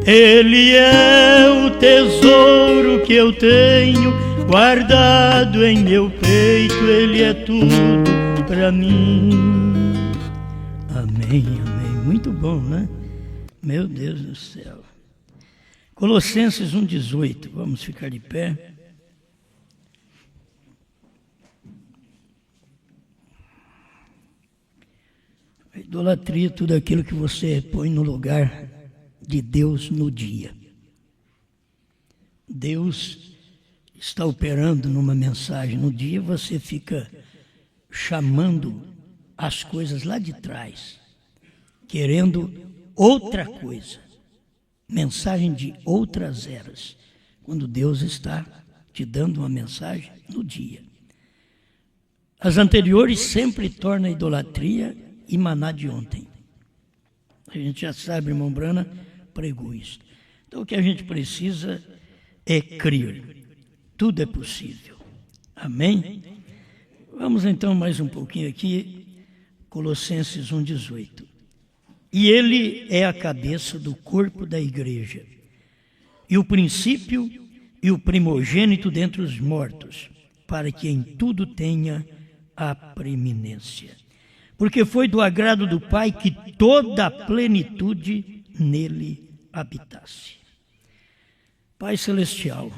Ele é o tesouro que eu tenho guardado em meu peito, Ele é tudo para mim. Amém, amém. Muito bom, né? Meu Deus do céu. Colossenses 1,18. Vamos ficar de pé. A idolatria é tudo aquilo que você põe no lugar de Deus no dia. Deus está operando numa mensagem. No dia você fica chamando as coisas lá de trás, querendo outra coisa, mensagem de outras eras, quando Deus está te dando uma mensagem no dia. As anteriores sempre tornam a idolatria e maná de ontem. A gente já sabe, irmão Brana pregou isso. Então o que a gente precisa é crer. Tudo é possível. Amém? Vamos então mais um pouquinho aqui, Colossenses 1,18. E Ele é a cabeça do corpo da igreja, e o princípio e o primogênito dentre os mortos, para que em tudo tenha a preeminência. Porque foi do agrado do Pai que toda a plenitude nele habitasse. Pai Celestial,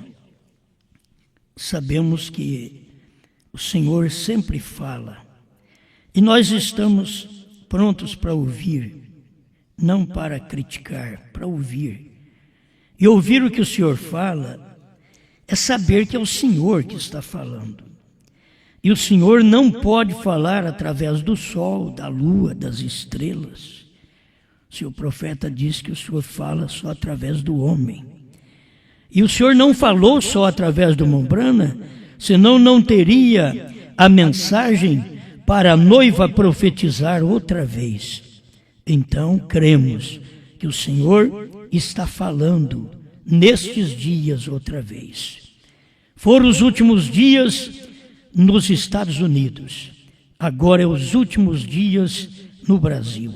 sabemos que o Senhor sempre fala, e nós estamos prontos para ouvir, não para criticar, para ouvir. E ouvir o que o Senhor fala é saber que é o Senhor que está falando. E o Senhor não pode falar através do sol, da lua, das estrelas. O Senhor profeta diz que o Senhor fala só através do homem. E o Senhor não falou só através do Mombrana, senão não teria a mensagem para a noiva profetizar outra vez. Então cremos que o Senhor está falando nestes dias outra vez. Foram os últimos dias nos Estados Unidos, agora é os últimos dias no Brasil.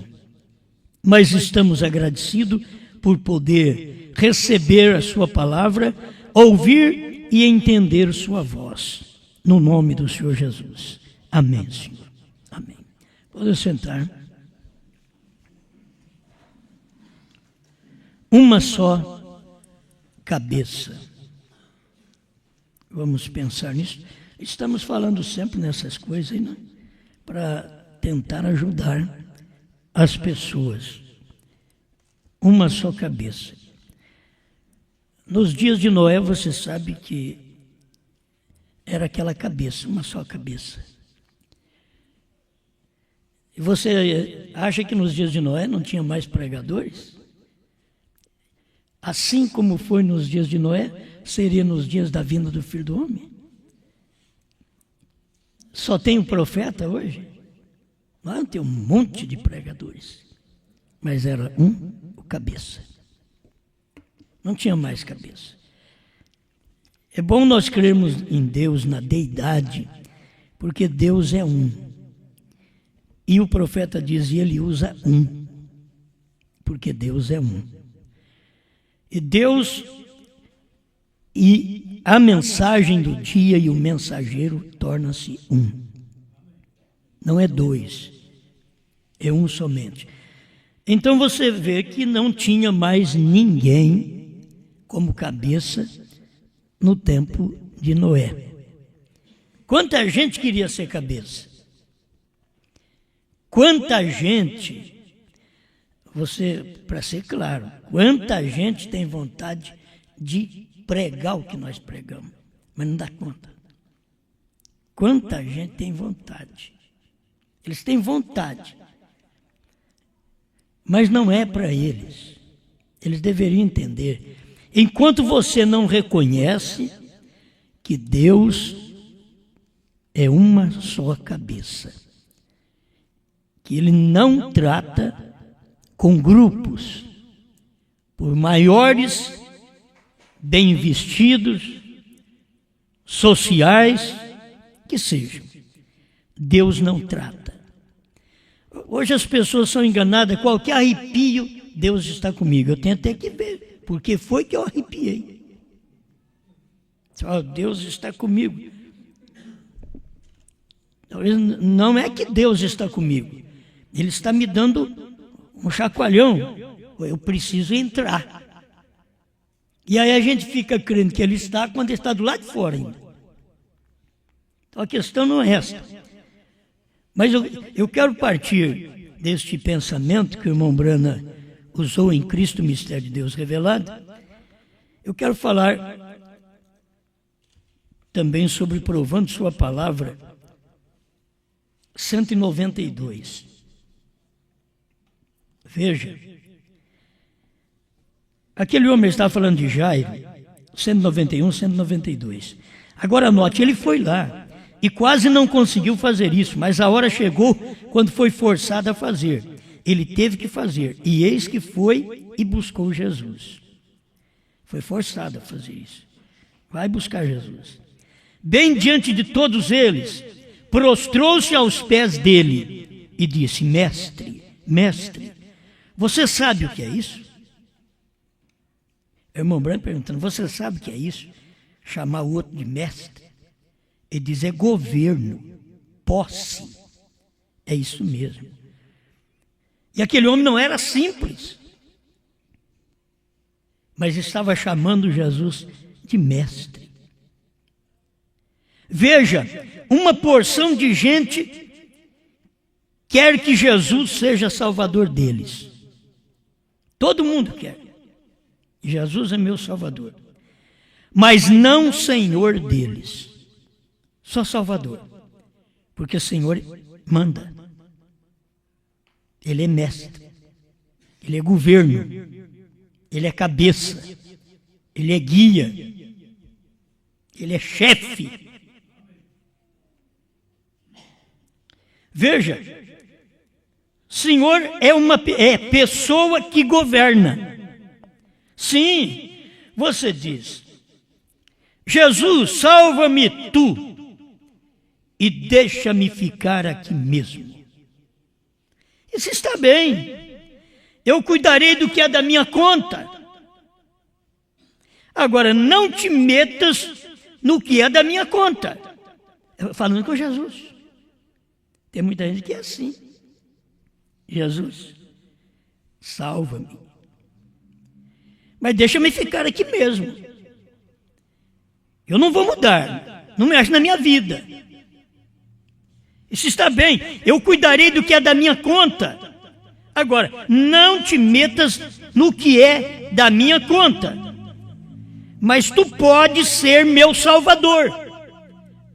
Mas estamos agradecidos por poder receber a sua palavra, ouvir e entender sua voz, no nome do Senhor Jesus. Amém, Senhor. Amém. Pode sentar. Uma só cabeça. Vamos pensar nisso. Estamos falando sempre nessas coisas aí, né? Para tentar ajudar as pessoas. Uma só cabeça. Nos dias de Noé, você sabe que era aquela cabeça, uma só cabeça. E você acha que nos dias de Noé não tinha mais pregadores? Assim como foi nos dias de Noé, seria nos dias da vinda do Filho do Homem? Só tem um profeta hoje? Lá tem um monte de pregadores. Mas era o cabeça. Não tinha mais cabeça. É bom nós crermos em Deus, na deidade, porque Deus é um. E o profeta diz, e ele usa um, porque Deus é um. E Deus e a mensagem do dia e o mensageiro torna-se um. Não é dois, é um somente. Então você vê que não tinha mais ninguém como cabeça no tempo de Noé. Quanta gente queria ser cabeça? Quanta gente, para ser claro, quanta gente tem vontade de pregar o que nós pregamos, mas não dá conta. Quanta gente tem vontade. Eles têm vontade, mas não é para eles. Eles deveriam entender. Enquanto você não reconhece que Deus é uma só cabeça, que Ele não trata com grupos, por maiores, bem vestidos, sociais, que sejam. Deus não trata. Hoje as pessoas são enganadas, qualquer arrepio, Deus está comigo. Eu tenho até que ver porque foi que eu arrepiei. Oh, Deus está comigo. Não é que Deus está comigo. Ele está me dando um chacoalhão. Eu preciso entrar. E aí a gente fica crendo que Ele está quando Ele está do lado de fora ainda. Então a questão não é esta. Mas eu quero partir deste pensamento que o irmão Brana usou em Cristo, Mistério de Deus Revelado. Eu quero falar também sobre Provando Sua Palavra, 192. Veja, aquele homem estava falando de Jairo, 191, 192. Agora anote, ele foi lá e quase não conseguiu fazer isso, mas a hora chegou quando foi forçado a fazer. Ele teve que fazer, e eis que foi e buscou Jesus. Foi forçado a fazer isso. Vai buscar Jesus. Bem diante de todos eles, prostrou-se aos pés dele e disse: Mestre, mestre, você sabe o que é isso? O irmão Branco perguntando: você sabe o que é isso? Chamar o outro de mestre. Ele diz: é governo, posse. É isso mesmo. E aquele homem não era simples, mas estava chamando Jesus de mestre. Veja, uma porção de gente quer que Jesus seja salvador deles. Todo mundo quer. Jesus é meu salvador. Mas não Senhor deles. Só salvador. Porque o Senhor manda. Ele é mestre. Ele é governo. Ele é cabeça. Ele é guia. Ele é chefe. Veja, Senhor é pessoa que governa. Sim, você diz: Jesus, salva-me tu e deixa-me ficar aqui mesmo. Isso está bem. Eu cuidarei do que é da minha conta. Agora, não te metas no que é da minha conta. Falando com Jesus. Tem muita gente que é assim. Jesus, salva-me. Mas deixa-me ficar aqui mesmo. Eu não vou mudar. Não mexe na minha vida. Isso está bem. Eu cuidarei do que é da minha conta. Agora, não te metas no que é da minha conta. Mas tu podes ser meu Salvador,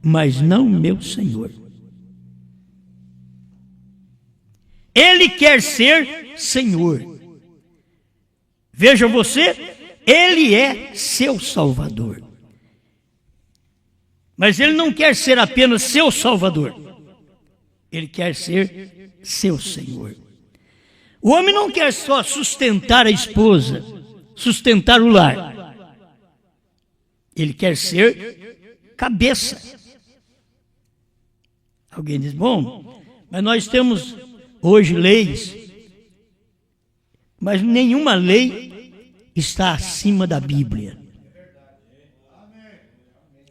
mas não meu Senhor. Ele quer ser Senhor. Veja você, Ele é seu Salvador. Mas Ele não quer ser apenas seu Salvador. Ele quer ser seu Senhor. O homem não quer só sustentar a esposa, sustentar o lar. Ele quer ser cabeça. Alguém diz: bom, mas nós temos hoje leis, mas nenhuma lei está acima da Bíblia.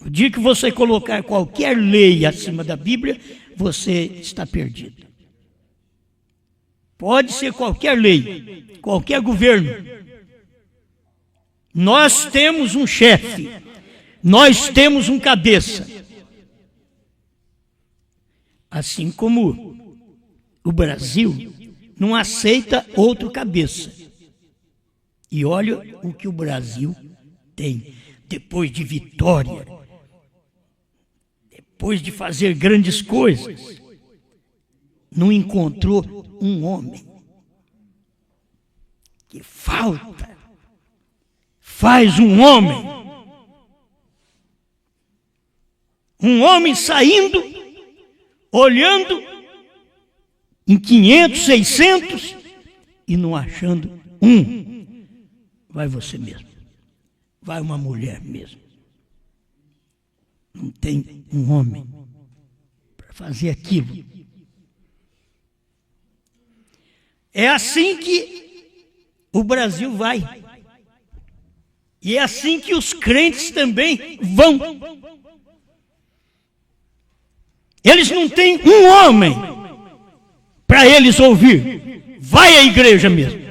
O dia que você colocar qualquer lei acima da Bíblia, você está perdido. Pode ser qualquer lei, qualquer governo. Nós temos um chefe, nós temos um cabeça. Assim como o Brasil não aceita outro cabeça. E olha o que o Brasil tem. Depois de vitória, depois de fazer grandes coisas, não encontrou um homem que falta. Faz um homem saindo, olhando em 500, 600 e não achando um. Vai você mesmo. Vai uma mulher mesmo. Não tem um homem para fazer aquilo. É assim que o Brasil vai. E é assim que os crentes também vão. Eles não têm um homem para eles ouvir. Vai à igreja mesmo.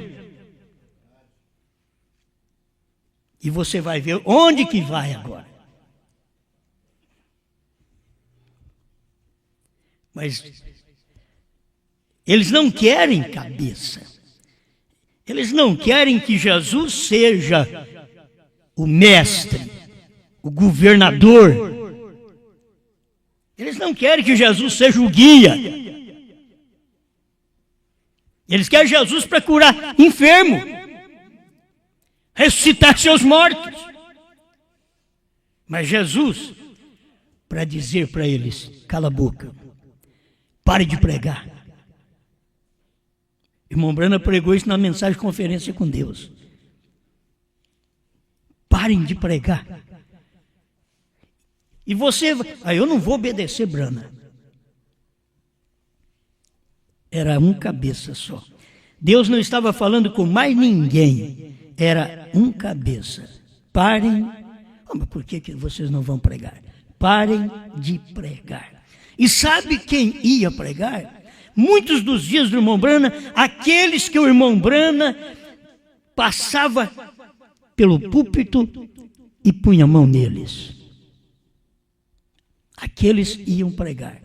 E você vai ver onde que vai agora. Mas eles não querem cabeça. Eles não querem que Jesus seja o mestre, o governador. Eles não querem que Jesus seja o guia. Eles querem Jesus para curar enfermo, ressuscitar seus mortos. Mas Jesus, para dizer para eles, cala a boca, pare de pregar. Irmão Brana pregou isso na mensagem de conferência com Deus. Parem de pregar. E você, eu não vou obedecer Brana. Era um cabeça só. Deus não estava falando com mais ninguém. Era um cabeça. Parem. Mas por que vocês não vão pregar? Parem de pregar. E sabe quem ia pregar? Muitos dos dias do irmão Brana, aqueles que o irmão Brana passava pelo púlpito e punha a mão neles. Aqueles iam pregar,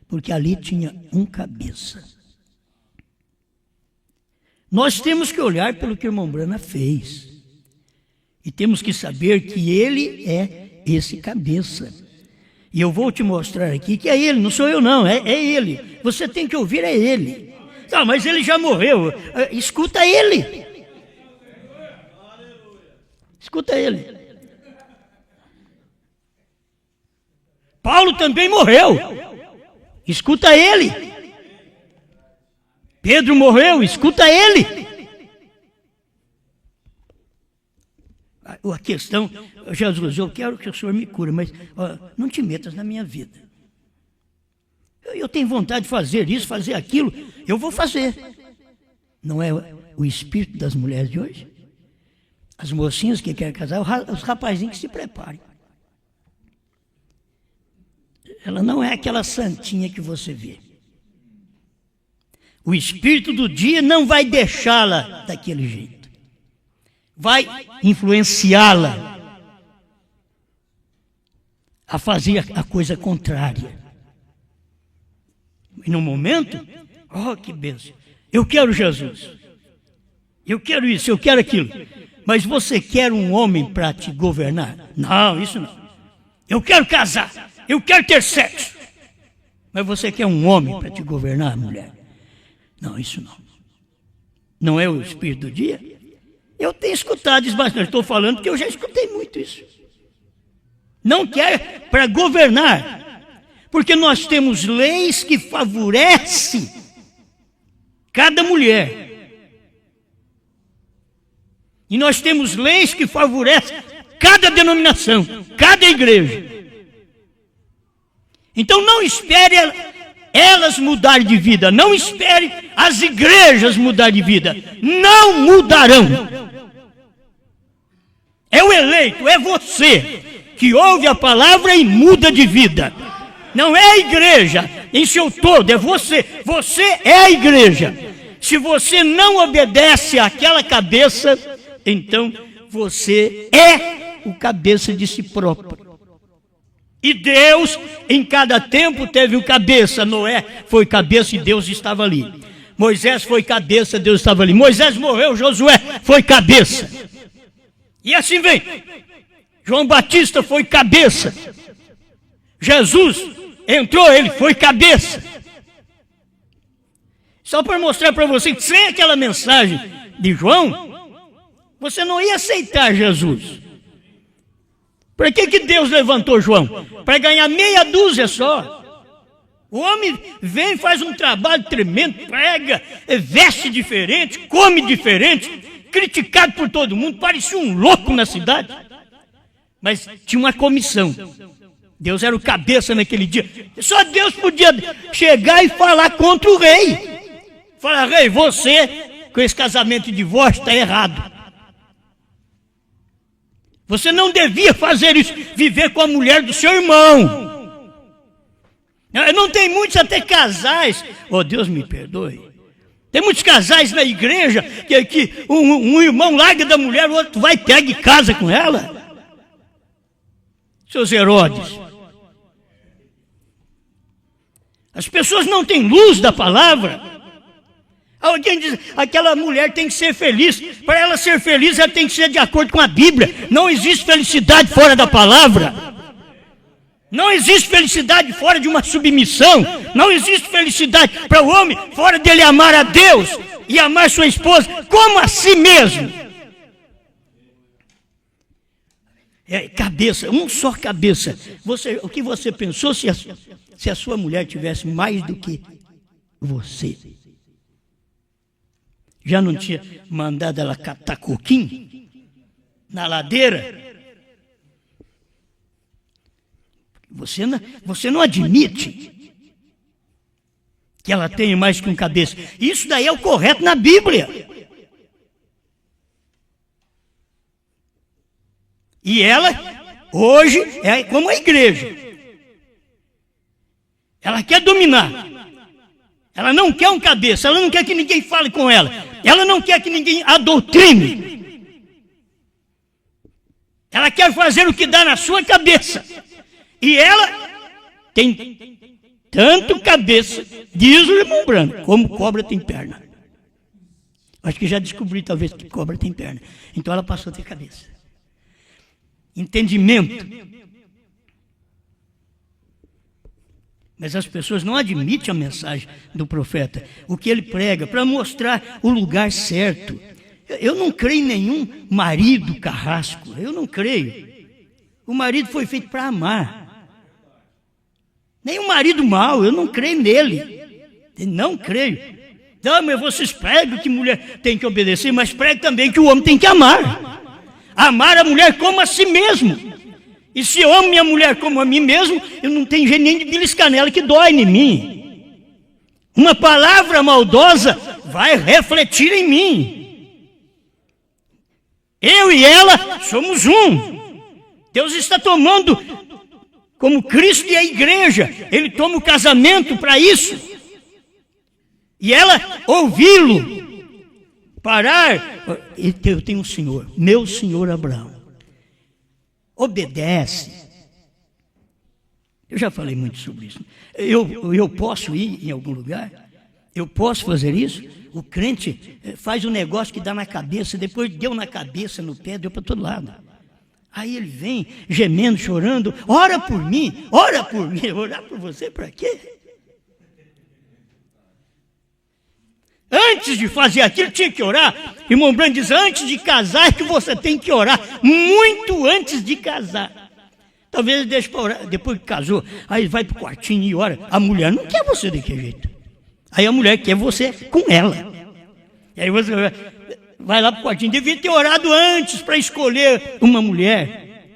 porque ali tinha um cabeça. Nós temos que olhar pelo que o irmão Brana fez. E temos que saber que ele é esse cabeça. E eu vou te mostrar aqui que é ele, não sou eu não, é ele. Você tem que ouvir, é ele. Não, mas ele já morreu. Escuta ele. Escuta ele. Paulo também morreu. Escuta ele. Pedro morreu. Escuta ele. A questão, Jesus, eu quero que o Senhor me cure, mas não te metas na minha vida. Eu tenho vontade de fazer isso, fazer aquilo, eu vou fazer. Não é o espírito das mulheres de hoje? As mocinhas que querem casar, os rapazinhos que se preparem. Ela não é aquela santinha que você vê. O espírito do dia não vai deixá-la daquele jeito. Vai influenciá-la a fazer a coisa contrária. E no momento, que bênção. Eu quero Jesus. Eu quero isso, eu quero aquilo. Mas você quer um homem para te governar? Não, isso não. Eu quero casar. Eu quero ter sexo. Mas você quer um homem para te governar, mulher? Não, isso não. Não é o espírito do dia? Eu tenho escutado isso bastante. Estou falando porque eu já escutei muito isso. Não quer para governar. Porque nós temos leis que favorecem cada mulher. E nós temos leis que favorecem cada denominação, cada igreja. Então não espere elas mudarem de vida. Não espere as igrejas mudarem de vida. Não mudarão. É o eleito, é você que ouve a palavra e muda de vida. Não é a igreja em seu todo, é você. Você é a igreja. Se você não obedece àquela cabeça, então você é o cabeça de si próprio. E Deus, em cada tempo, teve o cabeça. Noé foi cabeça e Deus estava ali. Moisés foi cabeça, Deus estava ali. Moisés morreu, Josué foi cabeça. E assim vem. João Batista foi cabeça. Jesus entrou, ele foi cabeça. Só para mostrar para você que sem aquela mensagem de João, você não ia aceitar Jesus. Para que Deus levantou João? Para ganhar meia dúzia só. O homem vem, faz um trabalho tremendo, prega, veste diferente, come diferente, criticado por todo mundo, parecia um louco na cidade. Mas tinha uma comissão. Deus era o cabeça naquele dia. Só Deus podia chegar e falar contra o rei. Falar, rei, você com esse casamento de divórcio está errado. Você não devia fazer isso, viver com a mulher do seu irmão. Não tem muitos até casais, oh Deus me perdoe, tem muitos casais na igreja que um irmão larga da mulher, o outro vai, pega e casa com ela. Seus Herodes. As pessoas não têm luz da palavra. Alguém diz, aquela mulher tem que ser feliz. Para ela ser feliz, ela tem que ser de acordo com a Bíblia. Não existe felicidade fora da palavra. Não existe felicidade fora de uma submissão. Não existe felicidade para o homem fora dele amar a Deus e amar sua esposa como a si mesmo. Cabeça, um só cabeça. O que você pensou se a sua mulher tivesse mais do que você? Já não tinha mandado ela catar coquinho na ladeira? Você não admite que ela tenha mais que um cabeça. Isso daí é o correto na Bíblia. E ela, hoje, é como a igreja. Ela quer dominar. Ela não quer um cabeça, ela não quer que ninguém fale com ela. Ela não quer que ninguém a doutrine. Ela quer fazer o que dá na sua cabeça. E ela tem tanto cabeça, diz o irmão Branco, como cobra tem perna. Acho que já descobri talvez que cobra tem perna. Então ela passou a ter cabeça. Entendimento. Mas as pessoas não admitem a mensagem do profeta, o que ele prega, para mostrar o lugar certo. Eu não creio em nenhum marido carrasco, eu não creio. O marido foi feito para amar. Nem um marido mau, eu não creio nele. Não creio. Não, mas vocês pregam que mulher tem que obedecer, mas pregam também que o homem tem que amar. Amar a mulher como a si mesmo. E se eu amo minha mulher como a mim mesmo, eu não tenho jeito nem de beliscar nela que dói em mim. Uma palavra maldosa vai refletir em mim. Eu e ela somos um. Deus está tomando como Cristo e a igreja. Ele toma o casamento para isso. E ela ouvi-lo, parar. Eu tenho um senhor, meu senhor Abraão. Obedece. Eu já falei muito sobre isso. Eu posso ir em algum lugar? Eu posso fazer isso? O crente faz um negócio que dá na cabeça, depois deu na cabeça, no pé, deu para todo lado. Aí ele vem gemendo, chorando, ora por mim, orar por você para quê? Antes de fazer aquilo, tinha que orar. Irmão Branco diz, antes de casar é que você tem que orar, muito antes de casar. Talvez ele deixe para orar, depois que casou, aí vai para o quartinho e ora. A mulher não quer você daquele jeito. Aí a mulher quer você com ela. E aí você vai lá para o quartinho, devia ter orado antes para escolher uma mulher.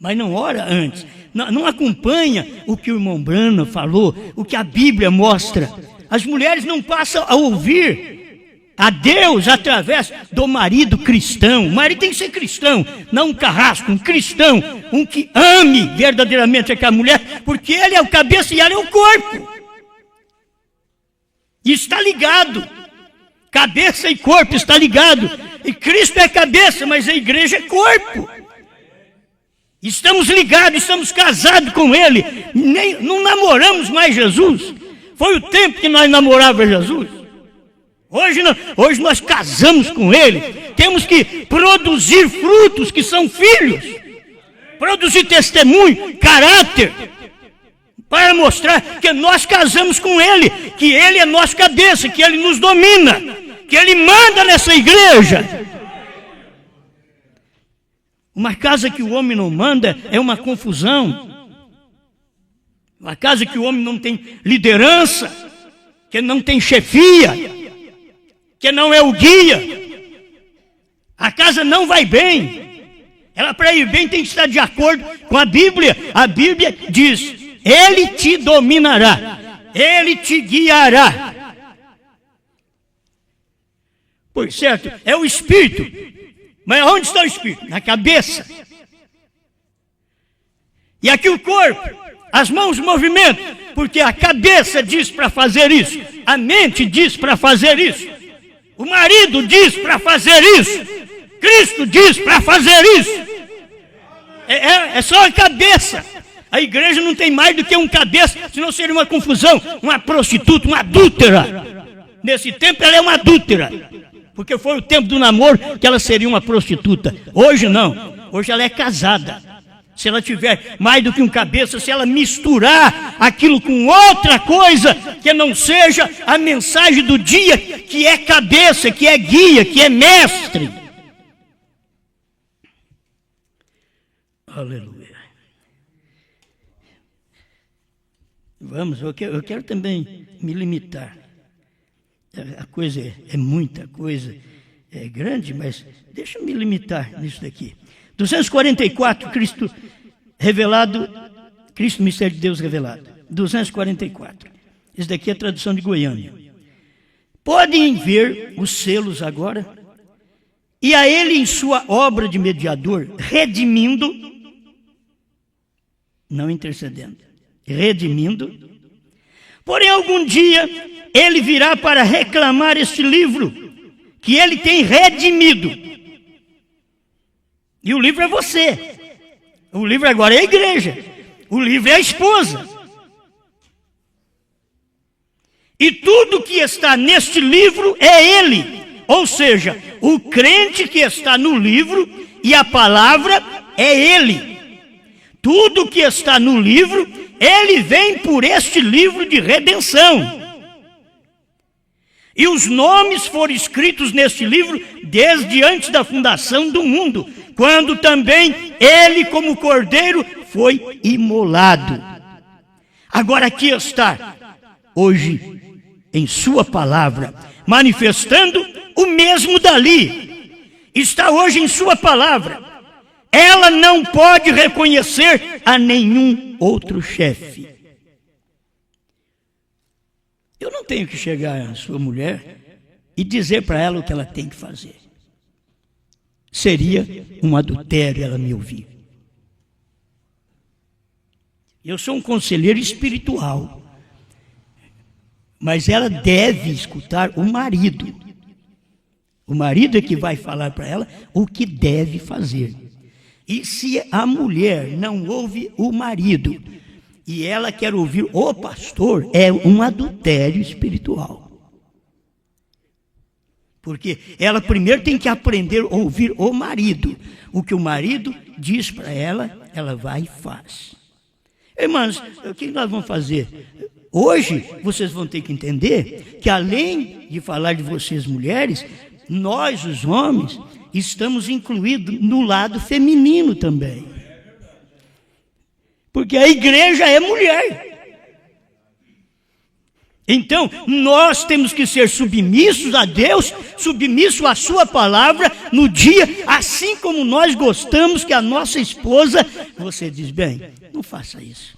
Mas não ora antes, não acompanha o que o irmão Branco falou, o que a Bíblia mostra. As mulheres não passam a ouvir a Deus através do marido cristão. O marido tem que ser cristão, não um carrasco, um cristão, um que ame verdadeiramente aquela mulher, porque ele é o cabeça e ela é o corpo. E está ligado. Cabeça e corpo está ligado. E Cristo é cabeça, mas a igreja é corpo. Estamos ligados, estamos casados com Ele. Não namoramos mais Jesus. Foi o tempo que nós namorávamos Jesus. Hoje nós casamos com Ele. Temos que produzir frutos que são filhos. Produzir testemunho, caráter. Para mostrar que nós casamos com Ele. Que Ele é nossa cabeça, que Ele nos domina. Que Ele manda nessa igreja. Uma casa que o homem não manda é uma confusão. Uma casa que o homem não tem liderança, que não tem chefia, que não é o guia, a casa não vai bem. Ela, para ir bem, tem que estar de acordo com a Bíblia. A Bíblia diz, Ele te dominará, Ele te guiará. Pois certo, é o Espírito Mas onde está o espírito? Na cabeça. E aqui o corpo, as mãos movimentam, porque a cabeça diz para fazer isso, a mente diz para fazer isso, o marido diz para fazer isso, Cristo diz para fazer isso. É só a cabeça. A igreja não tem mais do que um cabeça, senão seria uma confusão, uma prostituta, uma adúltera. Nesse tempo ela é uma adúltera, porque foi o tempo do namoro que ela seria uma prostituta. Hoje não, hoje ela é casada. Se ela tiver mais do que um cabeça, se ela misturar aquilo com outra coisa que não seja a mensagem do dia, que é cabeça, que é guia, que é mestre. Aleluia. Vamos, eu quero também me limitar. A coisa é muita coisa, é grande, mas deixa eu me limitar nisso daqui. 244, Cristo revelado, Cristo, mistério de Deus revelado. 244. Esse daqui é a tradução de Goiânia. Podem ver os selos agora, e a ele em sua obra de mediador, redimindo, não intercedendo, redimindo. Porém, algum dia, ele virá para reclamar este livro, que ele tem redimido. E o livro é você. O livro agora é a igreja. O livro é a esposa. E tudo que está neste livro é ele. Ou seja, o crente que está no livro e a palavra é ele. Tudo que está no livro, ele vem por este livro de redenção. E os nomes foram escritos neste livro desde antes da fundação do mundo, quando também ele, como cordeiro, foi imolado. Agora aqui está, hoje, em sua palavra, manifestando o mesmo dali. Está hoje em sua palavra. Ela não pode reconhecer a nenhum outro chefe. Eu não tenho que chegar à sua mulher e dizer para ela o que ela tem que fazer. Seria um adultério ela me ouvir. Eu sou um conselheiro espiritual, mas ela deve escutar o marido. O marido é que vai falar para ela o que deve fazer. E se a mulher não ouve o marido e ela quer ouvir o pastor, é um adultério espiritual. Porque ela primeiro tem que aprender a ouvir o marido. O que o marido diz para ela, ela vai e faz. Irmãos, o que nós vamos fazer? Hoje, vocês vão ter que entender que além de falar de vocês mulheres, nós, os homens, estamos incluídos no lado feminino também. Porque a igreja é mulher. Então, nós temos que ser submissos a Deus, submissos à sua palavra no dia, assim como nós gostamos que a nossa esposa, você diz, bem, não faça isso.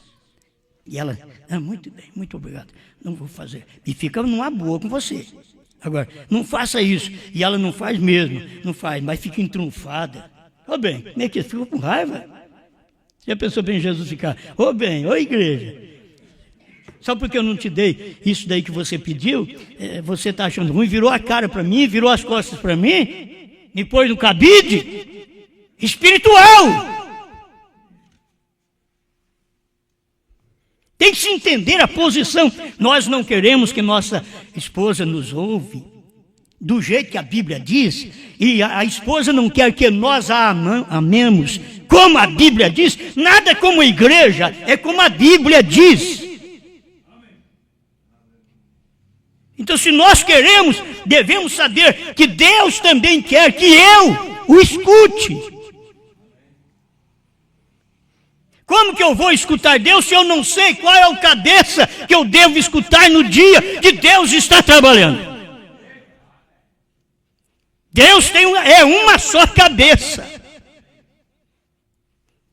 E ela, muito bem, muito obrigado, não vou fazer. E fica numa boa com você. Agora, não faça isso. E ela não faz mesmo, não faz, mas fica entrunfada. Bem, como é que fica com raiva? Já pensou bem Jesus ficar, bem, igreja, só porque eu não te dei isso daí que você pediu, você está achando ruim, virou a cara para mim, virou as costas para mim, me pôs no cabide espiritual. Tem que se entender a posição. Nós não queremos que nossa esposa nos ouve do jeito que a Bíblia diz, e a esposa não quer que nós a amemos como a Bíblia diz. Nada como a igreja, é como a Bíblia diz. Então, se nós queremos, devemos saber que Deus também quer que eu o escute. Como que eu vou escutar Deus se eu não sei qual é o cabeça que eu devo escutar no dia que Deus está trabalhando? Deus tem uma só cabeça.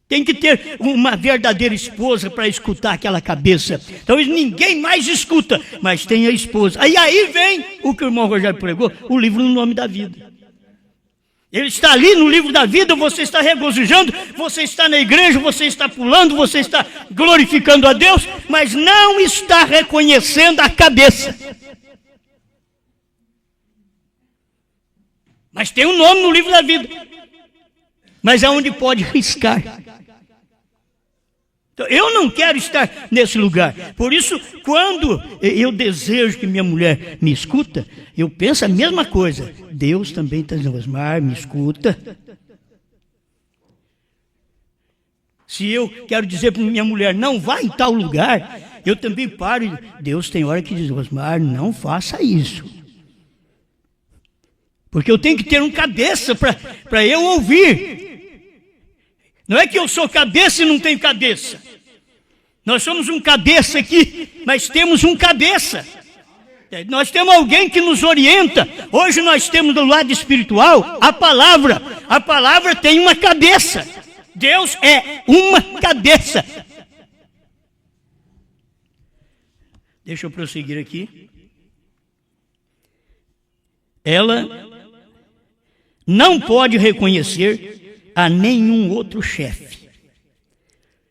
Tem que ter uma verdadeira esposa para escutar aquela cabeça. Então ninguém mais escuta, mas tem a esposa. Aí vem o que o irmão Rogério pregou, o livro No Nome da Vida. Ele está ali no livro da vida, você está regozijando, você está na igreja, você está pulando, você está glorificando a Deus, mas não está reconhecendo a cabeça. Mas tem um nome no livro da vida. Mas é onde pode riscar. Então, eu não quero estar nesse lugar. Por isso, quando eu desejo que minha mulher me escuta, eu penso a mesma coisa. Deus também está dizendo, Osmar, me escuta. Se eu quero dizer para minha mulher, não vá em tal lugar, eu também paro. Deus tem hora que diz, Osmar, não faça isso. Porque eu tenho que ter um cabeça para eu ouvir. Não é que eu sou cabeça e não tenho cabeça. Nós somos um cabeça aqui, mas temos um cabeça. Nós temos alguém que nos orienta. Hoje nós temos do lado espiritual a palavra. A palavra tem uma cabeça. Deus é uma cabeça. Deixa eu prosseguir aqui. Ela não pode reconhecer a nenhum outro chefe.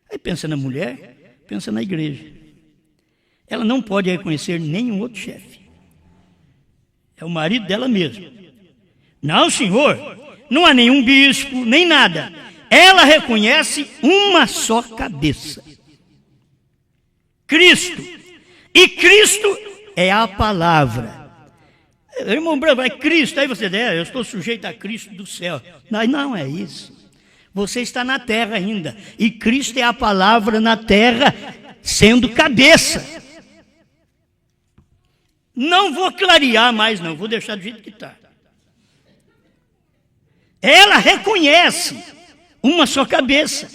Aí pensa na mulher, pensa na igreja. Ela não pode reconhecer nenhum outro chefe. É o marido dela mesma. Não, senhor, não há nenhum bispo, nem nada. Ela reconhece uma só cabeça. Cristo. E Cristo é a palavra. Irmão Branco, é Cristo, aí você diz, eu estou sujeito a Cristo do céu. Não é isso. Você está na terra ainda. E Cristo é a palavra na terra, sendo cabeça. Não vou clarear mais, não. Vou deixar do jeito que está. Ela reconhece uma só cabeça.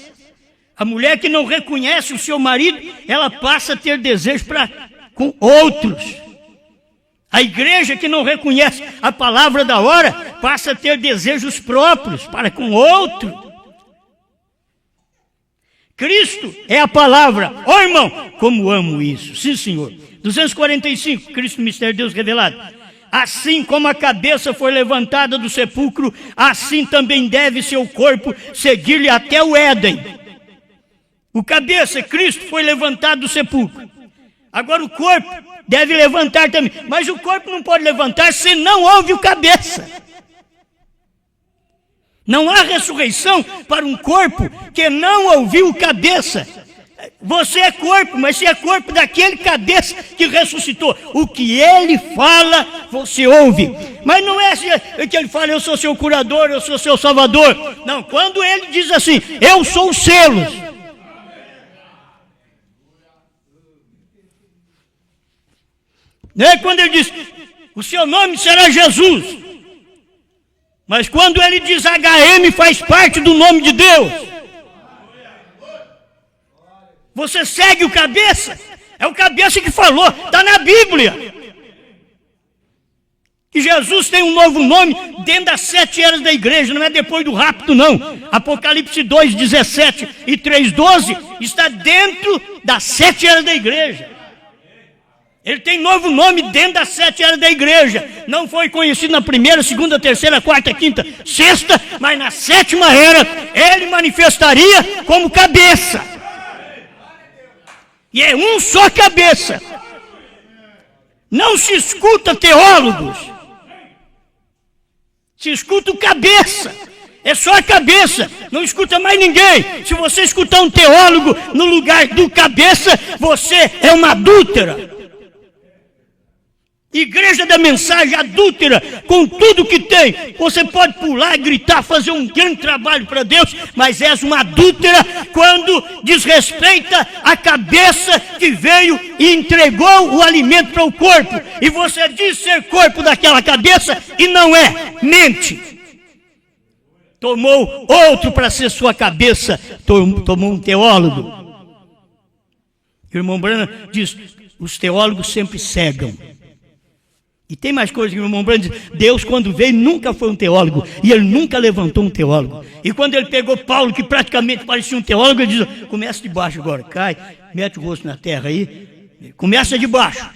A mulher que não reconhece o seu marido, ela passa a ter desejo com outros. A igreja que não reconhece a palavra da hora, passa a ter desejos próprios para com outro. Cristo é a palavra. Ó irmão, como amo isso. Sim, Senhor. 245, Cristo, mistério de Deus revelado. Assim como a cabeça foi levantada do sepulcro, assim também deve seu corpo seguir-lhe até o Éden. O cabeça, Cristo, foi levantado do sepulcro. Agora o corpo deve levantar também. Mas o corpo não pode levantar se não houve o cabeça. Não há ressurreição para um corpo que não ouviu o cabeça. Você é corpo, mas você é corpo daquele cabeça que ressuscitou. O que ele fala, você ouve. Mas não é que ele fala, eu sou seu curador, eu sou seu salvador. Não, quando ele diz assim, eu sou os selos. Quando ele diz, o seu nome será Jesus. Mas quando ele diz HM, faz parte do nome de Deus. Você segue o cabeça? É o cabeça que falou, está na Bíblia. Que Jesus tem um novo nome dentro das 7 eras da igreja, não é depois do rapto, não. Apocalipse 2, 17 e 3, 12 está dentro das 7 eras da igreja. Ele tem novo nome dentro das 7 eras da igreja. Não foi conhecido na primeira, segunda, terceira, quarta, quinta, sexta, mas na 7ª era ele manifestaria como cabeça. E é um só cabeça. Não se escuta teólogos. Se escuta o cabeça. É só a cabeça. Não escuta mais ninguém. Se você escutar um teólogo no lugar do cabeça, você é uma adúltera. Igreja da mensagem adúltera, com tudo que tem. Você pode pular, gritar, fazer um grande trabalho para Deus, mas és uma adúltera quando desrespeita a cabeça que veio e entregou o alimento para o corpo. E você diz ser corpo daquela cabeça e não é, mente. Tomou outro para ser sua cabeça, tomou um teólogo. O irmão Branham diz, os teólogos sempre cegam. E tem mais coisa que o irmão Branham diz, Deus quando veio nunca foi um teólogo, e ele nunca levantou um teólogo. E quando ele pegou Paulo, que praticamente parecia um teólogo, ele diz, começa de baixo agora, cai, mete o rosto na terra aí, começa de baixo.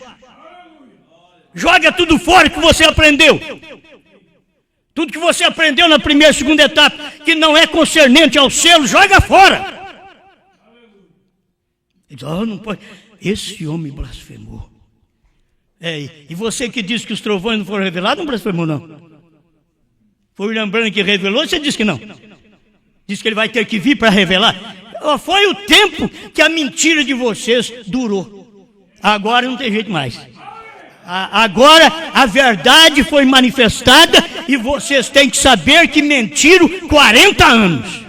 Joga tudo fora que você aprendeu. Tudo que você aprendeu na primeira e segunda etapa, que não é concernente ao selo, joga fora. Ele diz, oh, não pode. Esse homem blasfemou. E você que disse que os trovões não foram revelados, não blasfemou, não. Foi o William Branham que revelou, você disse que não. Disse que ele vai ter que vir para revelar. Foi o tempo que a mentira de vocês durou. Agora não tem jeito mais. Agora a verdade foi manifestada e vocês têm que saber que mentiram 40 anos.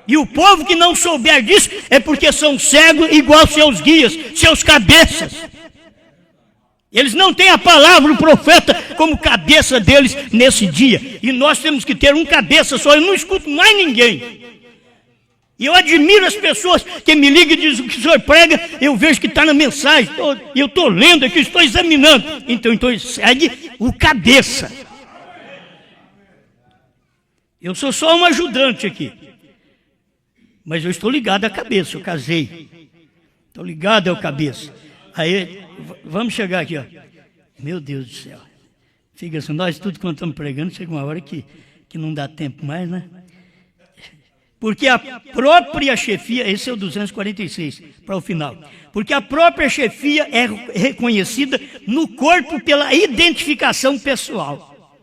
E o povo que não souber disso é porque são cegos igual seus guias, seus cabeças. Eles não têm a palavra, o profeta, como cabeça deles nesse dia. E nós temos que ter um cabeça só. Eu não escuto mais ninguém. E eu admiro as pessoas que me ligam e dizem o que o senhor prega, eu vejo que está na mensagem. Eu estou lendo aqui, estou examinando. Então segue o cabeça. Eu sou só um ajudante aqui. Mas eu estou ligado à cabeça, eu casei. Estou ligado ao cabeça. Aí, vamos chegar aqui, ó. Meu Deus do céu. Fica assim, nós tudo quando estamos pregando, chega uma hora que não dá tempo mais, né? Porque a própria chefia, esse é o 246, para o final. Porque a própria chefia é reconhecida no corpo pela identificação pessoal.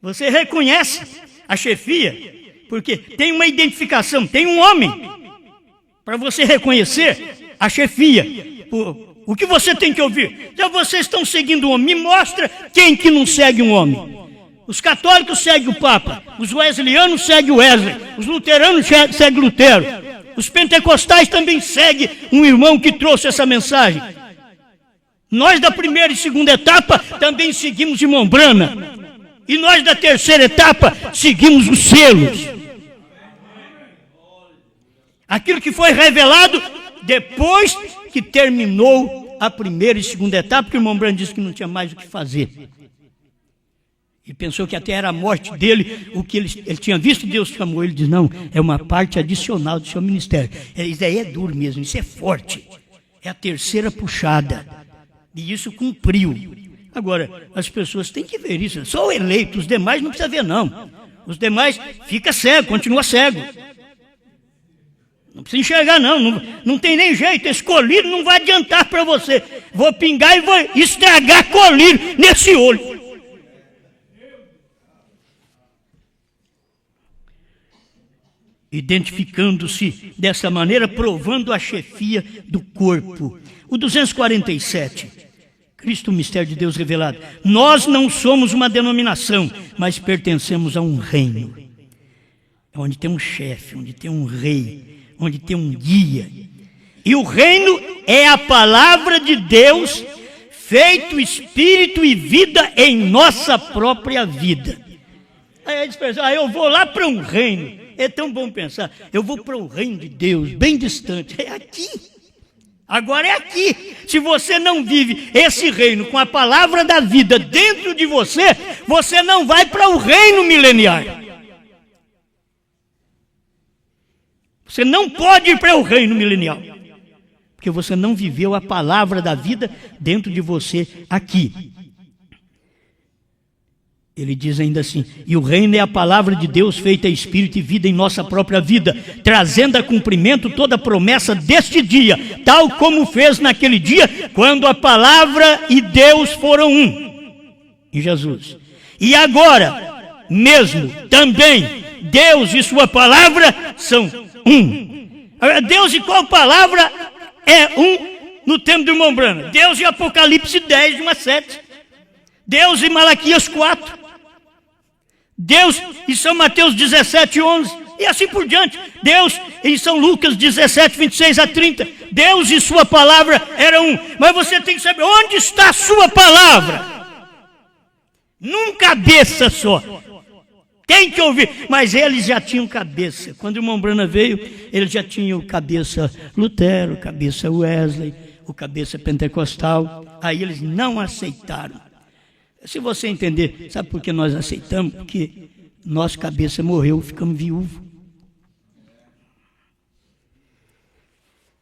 Você reconhece a chefia, porque tem uma identificação, tem um homem, para você reconhecer a chefia. O que você tem que ouvir? Já vocês estão seguindo um homem, me mostra quem que não segue um homem. Os católicos seguem o Papa, os wesleyanos seguem o Wesley, os luteranos seguem Lutero, os pentecostais também seguem um irmão que trouxe essa mensagem. Nós da primeira e segunda etapa também seguimos irmão Branham, e nós da terceira etapa seguimos os selos. Aquilo que foi revelado depois que terminou a primeira e segunda etapa, porque o irmão Branham disse que não tinha mais o que fazer. E pensou que até era a morte dele, o que ele tinha visto, Deus chamou ele, diz, não, é uma parte adicional do seu ministério. Isso aí é duro mesmo, isso é forte. É a terceira puxada. E isso cumpriu. Agora, as pessoas têm que ver isso. Só o eleito, os demais não precisa ver, não. Os demais fica cego, continua cego. Não precisa enxergar, não tem nem jeito. Esse colírio não vai adiantar para você. Vou pingar e vou estragar colírio nesse olho. Identificando-se dessa maneira, provando a chefia do corpo. O 247, Cristo, o mistério de Deus revelado. Nós não somos uma denominação, mas pertencemos a um reino. Onde tem um chefe, onde tem um rei, onde tem um guia. E o reino é a palavra de Deus, feito espírito e vida em nossa própria vida. Aí a gente pensa, eu vou lá para um reino. É tão bom pensar, eu vou para o reino de Deus, bem distante. É aqui. Agora é aqui. Se você não vive esse reino com a palavra da vida dentro de você, você não vai para o reino mileniar. Você não pode ir para o reino milenial, porque você não viveu a palavra da vida dentro de você aqui. Ele diz ainda assim, e o reino é a palavra de Deus feita espírito e vida em nossa própria vida, trazendo a cumprimento toda a promessa deste dia, tal como fez naquele dia, quando a palavra e Deus foram um, em Jesus. E agora, mesmo, também, Deus e sua palavra são um. Deus e qual palavra é um no tempo do irmão Branham? Deus em Apocalipse 10, 1 a 7. Deus em Malaquias 4. Deus em São Mateus 17, 11. E assim por diante. Deus em São Lucas 17, 26 a 30. Deus e sua palavra eram um. Mas você tem que saber onde está a sua palavra. Num cabeça só. Tem que ouvir. Mas eles já tinham cabeça. Quando o irmão Branham veio, eles já tinham cabeça Lutero, cabeça Wesley, o cabeça pentecostal. Aí eles não aceitaram. Se você entender, sabe por que nós aceitamos? Porque nossa cabeça morreu, ficamos viúvos.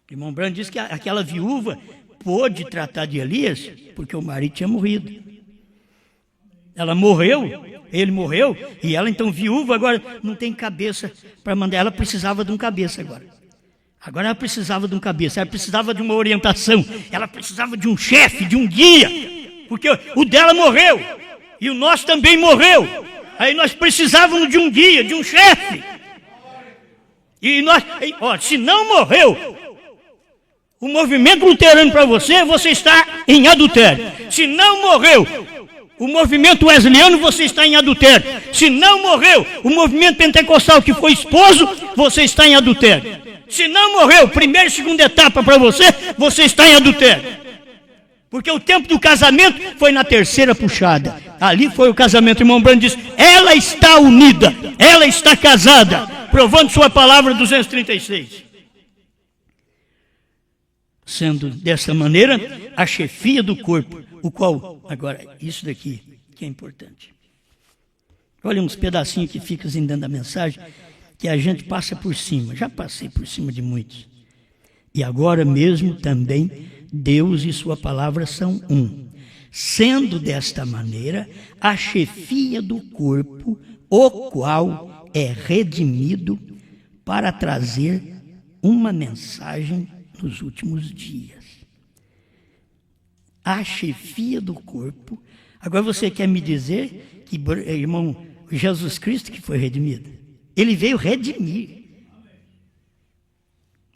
O irmão Branham disse que aquela viúva pôde tratar de Elias porque o marido tinha morrido. Ela morreu, Ele morreu e ela então viúva agora não tem cabeça para mandar. Ela precisava de um cabeça agora. Agora ela precisava de um cabeça, ela precisava de uma orientação, ela precisava de um chefe, de um guia, porque o dela morreu e o nosso também morreu. Aí nós precisávamos de um guia, de um chefe. E nós, ó, se não morreu o movimento luterano para você, você está em adultério. Se não morreu o movimento wesleyano, você está em adultério. Se não morreu o movimento pentecostal que foi esposo, você está em adultério. Se não morreu primeira e segunda etapa para você, você está em adultério. Porque o tempo do casamento foi na terceira puxada. Ali foi o casamento. O irmão Branham disse, ela está unida, ela está casada, provando sua palavra 236. Sendo dessa maneira a chefia do corpo, o qual, agora, isso daqui que é importante. Olha uns pedacinhos que ficam assim dentro da mensagem, que a gente passa por cima. Já passei por cima de muitos. E agora mesmo também Deus e sua palavra são um. Sendo desta maneira a chefia do corpo, o qual é redimido para trazer uma mensagem nos últimos dias. A chefia do corpo. Agora você quer me dizer que, irmão, Jesus Cristo que foi redimido? Ele veio redimir.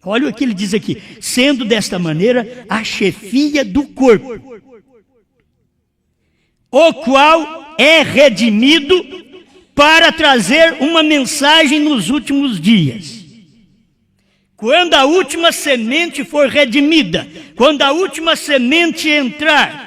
Olha o que ele diz aqui. Sendo desta maneira a chefia do corpo, o qual é redimido para trazer uma mensagem nos últimos dias. Quando a última semente for redimida, quando a última semente entrar,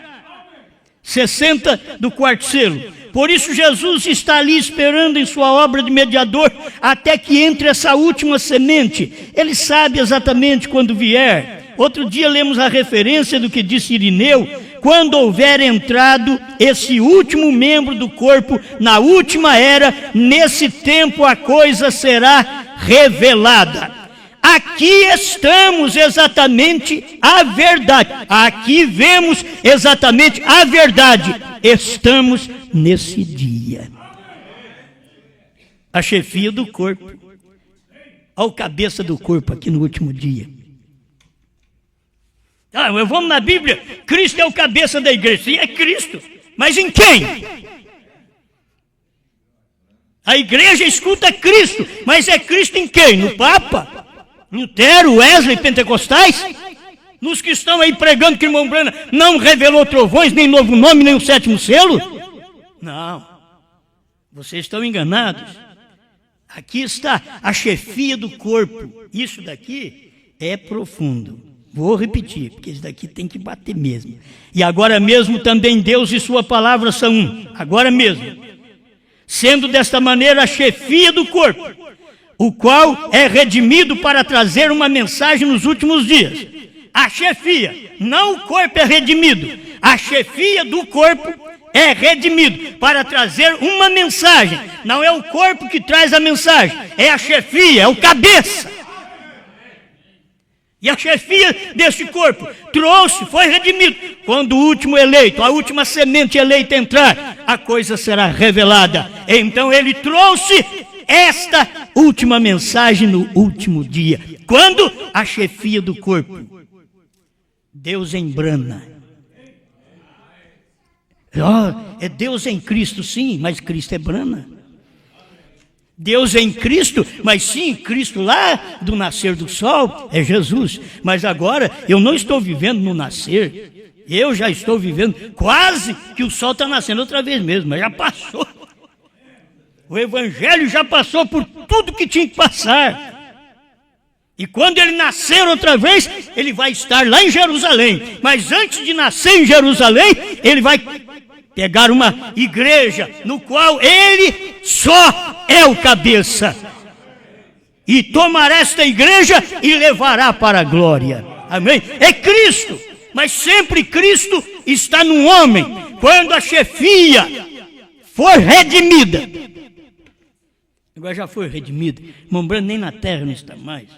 60 do quarto selo. Por isso Jesus está ali esperando em sua obra de mediador até que entre essa última semente. Ele sabe exatamente quando vier. Outro dia lemos a referência do que disse Irineu, quando houver entrado esse último membro do corpo na última era, nesse tempo a coisa será revelada. Aqui estamos exatamente a verdade. Aqui vemos exatamente a verdade. Estamos nesse dia. A chefia do corpo. Olha o cabeça do corpo aqui no último dia. Vamos na Bíblia. Cristo é o cabeça da igreja. Sim, é Cristo. Mas em quem? A igreja escuta Cristo. Mas é Cristo em quem? No Papa? Lutero, Wesley, pentecostais? Nos que estão aí pregando que o irmão Branham não revelou trovões, nem novo nome, nem o sétimo selo? Não. Vocês estão enganados. Aqui está a chefia do corpo. Isso daqui é profundo. Vou repetir, porque isso daqui tem que bater mesmo. E agora mesmo também Deus e sua palavra são um. Agora mesmo. Sendo desta maneira a chefia do corpo, o qual é redimido para trazer uma mensagem nos últimos dias. A chefia, não o corpo é redimido. A chefia do corpo é redimido para trazer uma mensagem. Não é o corpo que traz a mensagem, é a chefia, é o cabeça. E a chefia desse corpo trouxe, foi redimido. Quando o último eleito, a última semente eleita entrar, a coisa será revelada. Então ele trouxe esta última mensagem no último dia. Quando a chefia do corpo, Deus embrana. É Deus em Cristo, sim, mas Cristo é brana. Deus em Cristo, mas sim, Cristo lá do nascer do sol é Jesus. Mas agora eu não estou vivendo no nascer. Eu já estou vivendo quase que o sol está nascendo outra vez mesmo, mas já passou. O evangelho já passou por tudo que tinha que passar. E quando ele nascer outra vez, ele vai estar lá em Jerusalém. Mas antes de nascer em Jerusalém, ele vai pegar uma igreja no qual ele só é o cabeça. E tomará esta igreja e levará para a glória. Amém? É Cristo. Mas sempre Cristo está no homem. Quando a chefia for redimida. Agora já foi redimido. Irmão Branham nem na terra não está mais.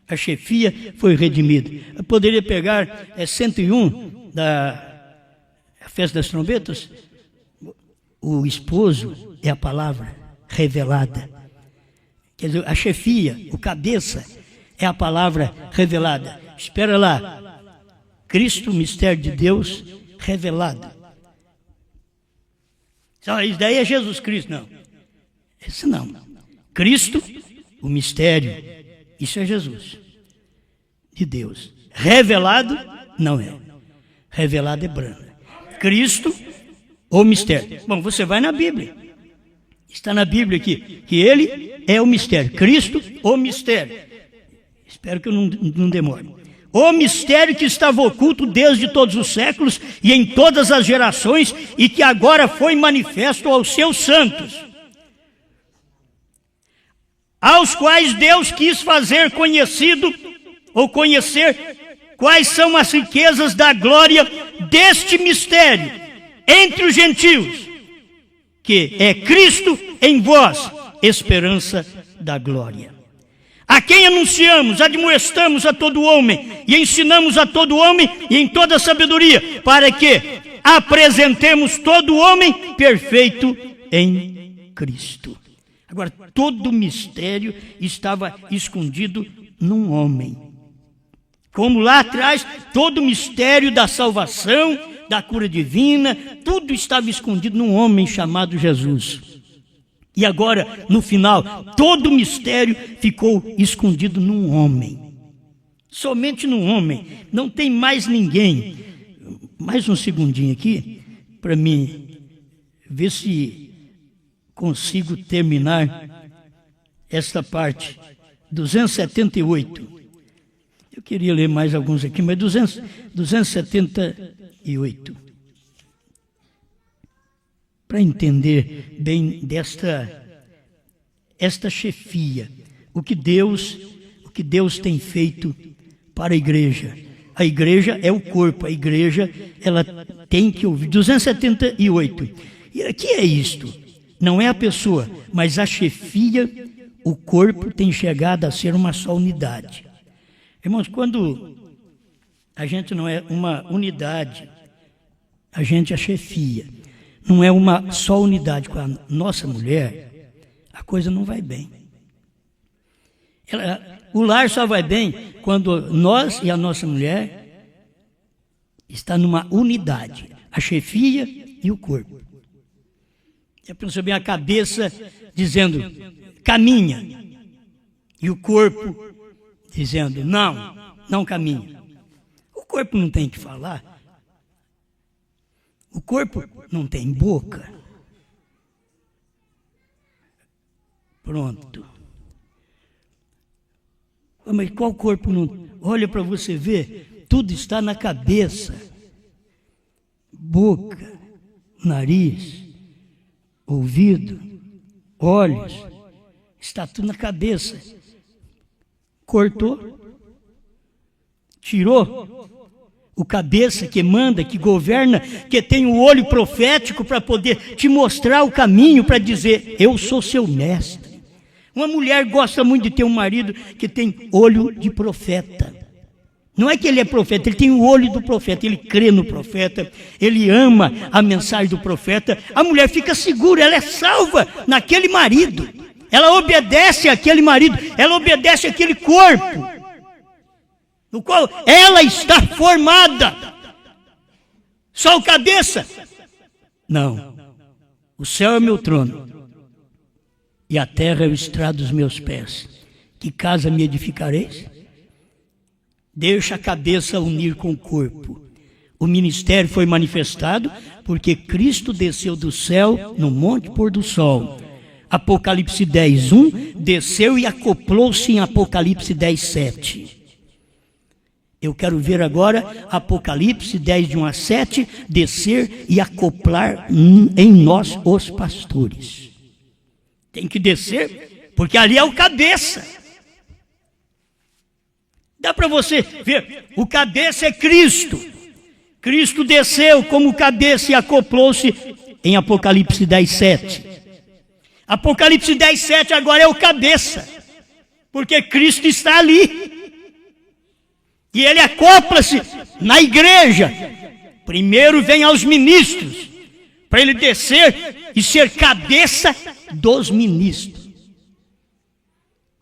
A chefia foi redimida. Eu poderia pegar 101 da Festa das Trombetas. o esposo é a palavra revelada. Quer dizer, a chefia, o cabeça, é a palavra revelada. Espera lá. Cristo, o mistério de Deus revelado. Isso daí é Jesus Cristo, não. Esse não. Cristo, o mistério, isso é Jesus, de Deus. Revelado, não é. Revelado é branco. Cristo, o mistério. Bom, você vai na Bíblia. Está na Bíblia aqui, que ele é o mistério. Cristo, o mistério. Espero que eu não demore. O mistério que estava oculto desde todos os séculos e em todas as gerações e que agora foi manifesto aos seus santos, aos quais Deus quis fazer conhecido ou conhecer quais são as riquezas da glória deste mistério entre os gentios, que é Cristo em vós, esperança da glória. A quem anunciamos, admoestamos a todo homem e ensinamos a todo homem e em toda sabedoria, para que apresentemos todo homem perfeito em Cristo. Agora, todo o mistério estava escondido num homem. Como lá atrás, todo o mistério da salvação, da cura divina, tudo estava escondido num homem chamado Jesus. E agora, no final, todo o mistério ficou escondido num homem. Somente num homem. Não tem mais ninguém. Mais um segundinho aqui, para mim ver se consigo terminar esta parte. 278. Eu queria ler mais alguns aqui, mas 278. Para entender bem esta chefia, o que Deus tem feito para a igreja. A igreja é o corpo, a igreja ela tem que ouvir. 278. E aqui é isto, não é a pessoa, mas a chefia, o corpo tem chegado a ser uma só unidade. Irmãos, quando a gente não é uma unidade, a gente é chefia. Não é uma só unidade com a nossa mulher, a coisa não vai bem. O lar só vai bem quando nós e a nossa mulher está numa unidade, a chefia e o corpo. Já pensou bem a cabeça dizendo, caminha, e o corpo dizendo, não caminha. O corpo não tem que falar. O corpo não tem boca. Pronto. Mas qual corpo não? Olha para você ver, tudo está na cabeça. Boca, nariz, ouvido, olhos, está tudo na cabeça. Cortou, tirou. O cabeça que manda, que governa, que tem o olho profético para poder te mostrar o caminho, para dizer, eu sou seu mestre. Uma mulher gosta muito de ter um marido que tem olho de profeta. Não é que ele é profeta, ele tem o olho do profeta, ele crê no profeta, ele ama a mensagem do profeta. A mulher fica segura, ela é salva naquele marido. Ela obedece àquele marido, ela obedece àquele corpo no qual ela está formada. Só o cabeça? Não. O céu é meu trono e a terra é o estrado dos meus pés. Que casa me edificareis? Deixa a cabeça unir com o corpo. O ministério foi manifestado porque Cristo desceu do céu no monte pôr do sol. Apocalipse 10:1, desceu e acoplou-se em Apocalipse 10:7. Eu quero ver agora Apocalipse 10:1-7, descer e acoplar em nós os pastores. Tem que descer, porque ali é o cabeça. Dá para você ver, o cabeça é Cristo. Cristo desceu como cabeça e acoplou-se em Apocalipse 10:7. Apocalipse 10:7 agora é o cabeça, porque Cristo está ali. E ele acopla-se na igreja. Primeiro vem aos ministros, para ele descer e ser cabeça dos ministros.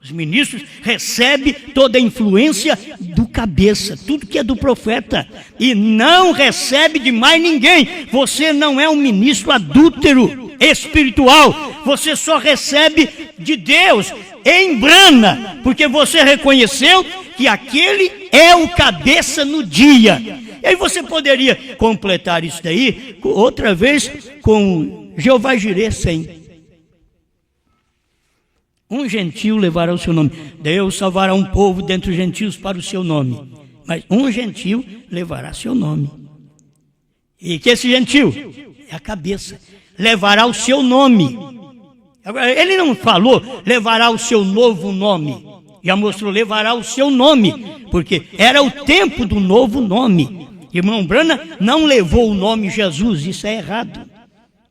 Os ministros recebem toda a influência do cabeça, tudo que é do profeta, e não recebe de mais ninguém. Você não é um ministro adúltero espiritual, você só recebe de Deus, embrana, porque você reconheceu que aquele é o cabeça no dia. E aí você poderia completar isso daí outra vez com Jeová Jireh 100. Um gentio levará o seu nome. Deus salvará um povo dentre os gentios para o seu nome. Mas um gentio levará seu nome. E que esse gentio é a cabeça. Levará o seu nome. Agora, ele não falou levará o seu novo nome. Já mostrou, levará o seu nome. Porque era o tempo do novo nome. Irmão Brana não levou o nome Jesus. Isso é errado.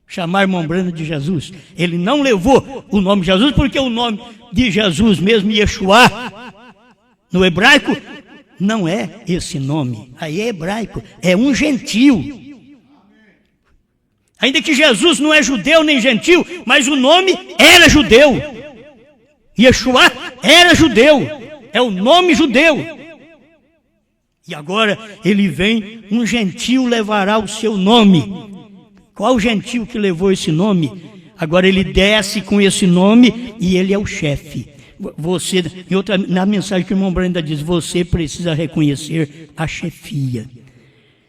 Chamar irmão Brana de Jesus. Ele não levou o nome Jesus, porque o nome de Jesus mesmo, Yeshua, no hebraico, não é esse nome. Aí é hebraico, é um gentio. Ainda que Jesus não é judeu nem gentil, mas o nome era judeu. Yeshua era judeu, é o nome judeu. E agora ele vem, um gentio levará o seu nome. Qual o gentio que levou esse nome? Agora ele desce com esse nome e ele é o chefe. Você, na mensagem que o irmão Branda diz, você precisa reconhecer a chefia.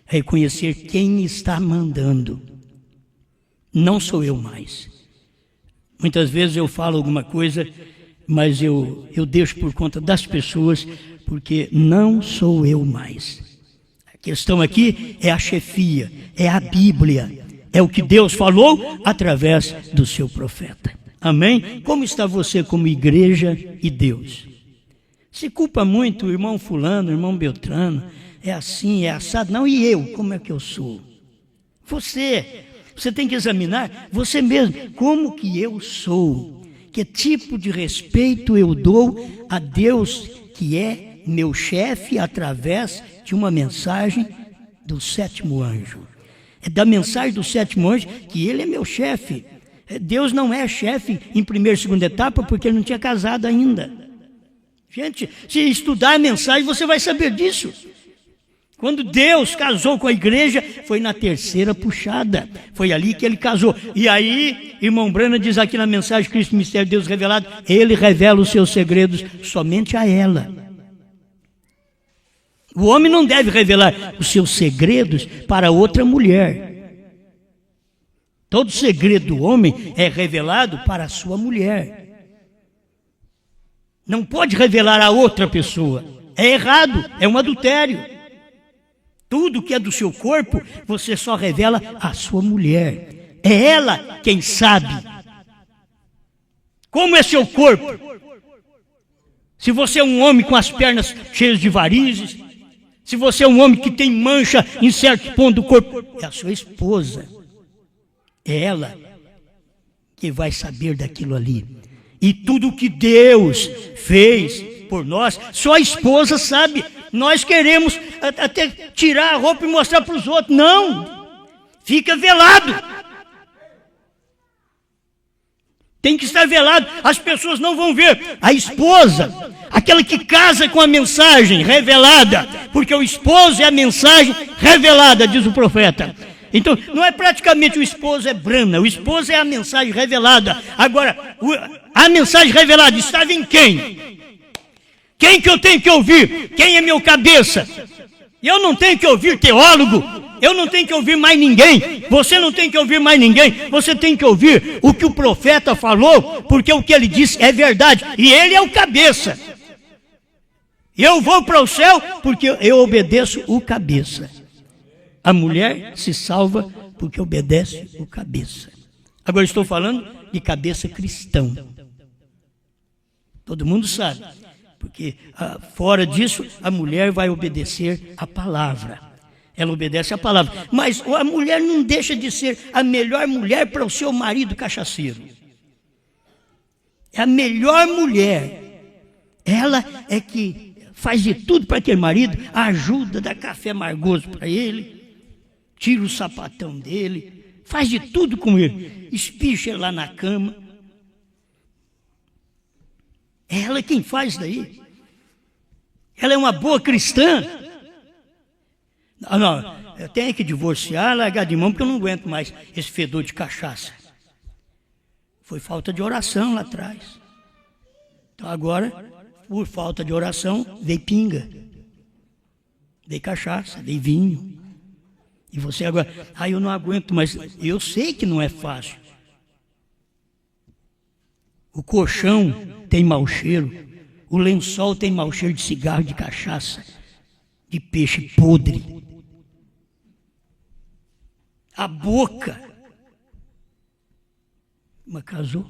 Reconhecer quem está mandando. Não sou eu mais. Muitas vezes eu falo alguma coisa, mas eu deixo por conta das pessoas, porque não sou eu mais. A questão aqui é a chefia, é a Bíblia. É o que Deus falou através do seu profeta. Amém? Como está você como igreja e Deus? Se culpa muito o irmão fulano, o irmão Beltrano, é assim, é assado. Não, e eu? Como é que eu sou? Você tem que examinar você mesmo. Como que eu sou? Que tipo de respeito eu dou a Deus, que é meu chefe, através de uma mensagem do sétimo anjo? É da mensagem do sétimo anjo que ele é meu chefe. Deus não é chefe em primeira e segunda etapa porque ele não tinha casado ainda. Gente, se estudar a mensagem você vai saber disso. Quando Deus casou com a igreja, foi na terceira puxada. Foi ali que ele casou. E aí, irmão Brana diz aqui na mensagem Cristo, Mistério de Deus Revelado, ele revela os seus segredos somente a ela. O homem não deve revelar os seus segredos para outra mulher. Todo segredo do homem é revelado para a sua mulher. Não pode revelar a outra pessoa. É errado, é um adultério. Tudo que é do seu corpo, você só revela à sua mulher. É ela quem sabe. Como é seu corpo? Se você é um homem com as pernas cheias de varizes, se você é um homem que tem mancha em certo ponto do corpo, é a sua esposa. É ela que vai saber daquilo ali. E tudo que Deus fez por nós, só a esposa sabe. Nós queremos até tirar a roupa e mostrar para os outros. Não! Fica velado. Tem que estar velado, as pessoas não vão ver. A esposa, aquela que casa com a mensagem revelada, porque o esposo é a mensagem revelada, diz o profeta. Então, não é praticamente o esposo é Brana, o esposo é a mensagem revelada. Agora, a mensagem revelada estava em quem? Quem que eu tenho que ouvir? Quem é meu cabeça? Eu não tenho que ouvir teólogo, eu não tenho que ouvir mais ninguém, você não tem que ouvir mais ninguém, você tem que ouvir o que o profeta falou, porque o que ele disse é verdade, e ele é o cabeça. Eu vou para o céu porque eu obedeço o cabeça. A mulher se salva porque obedece o cabeça. Agora estou falando de cabeça cristão. Todo mundo sabe, porque fora disso a mulher vai obedecer a palavra. Ela obedece a palavra. Mas a mulher não deixa de ser a melhor mulher para o seu marido cachaceiro. É a melhor mulher. Ela é que faz de tudo para aquele marido, ajuda, dá café amargoso para ele, tira o sapatão dele, faz de tudo com ele, espicha lá na cama. É ela quem faz daí. Ela é uma boa cristã. Não, eu tenho que divorciar, largar de mão, porque eu não aguento mais esse fedor de cachaça. Foi falta de oração lá atrás. Então agora, por falta de oração, veio pinga, veio cachaça, veio vinho. E você agora, eu não aguento, mas eu sei que não é fácil. O colchão tem mau cheiro, o lençol tem mau cheiro de cigarro, de cachaça, de peixe podre. A boca, mas casou.